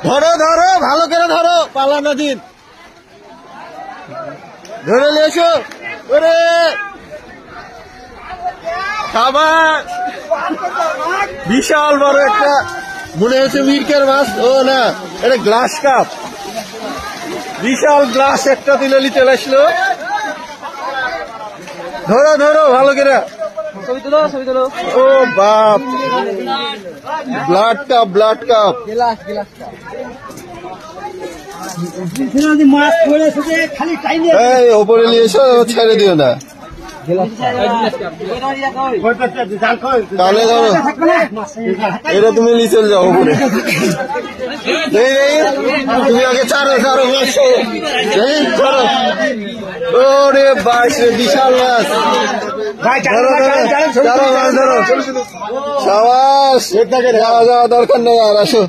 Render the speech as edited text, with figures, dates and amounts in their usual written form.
ধরো ধরো, ভালো করে ধরো, পালানো দিন, ধরে নিয়ে এসো। ওরে খাবার, বিশাল বড় একটা, মনে হচ্ছে মির্কের মাছ। ও না, এটা গ্লাস কাপ, বিশাল গ্লাস একটা তুলে নিতে আসলো। ধরো ধরো ভালো করে। ও বাপ, ব্লাড কাপ, ব্লাড কাপ। এই ওপরে নিয়ে এসো, ছেড়ে দিও না। তাহলে ধরো, এটা তুমি নিয়ে চলে যাও উপরে। তুমি আগে ছাড়ো, ছাড়ো মাছ, ছাড়ো। ওরে বাইশ, বিশাল মাছ। ধরো ধরো, মাছ ধরো। সাবাস, যাওয়া দরকার নেই আর, আসো।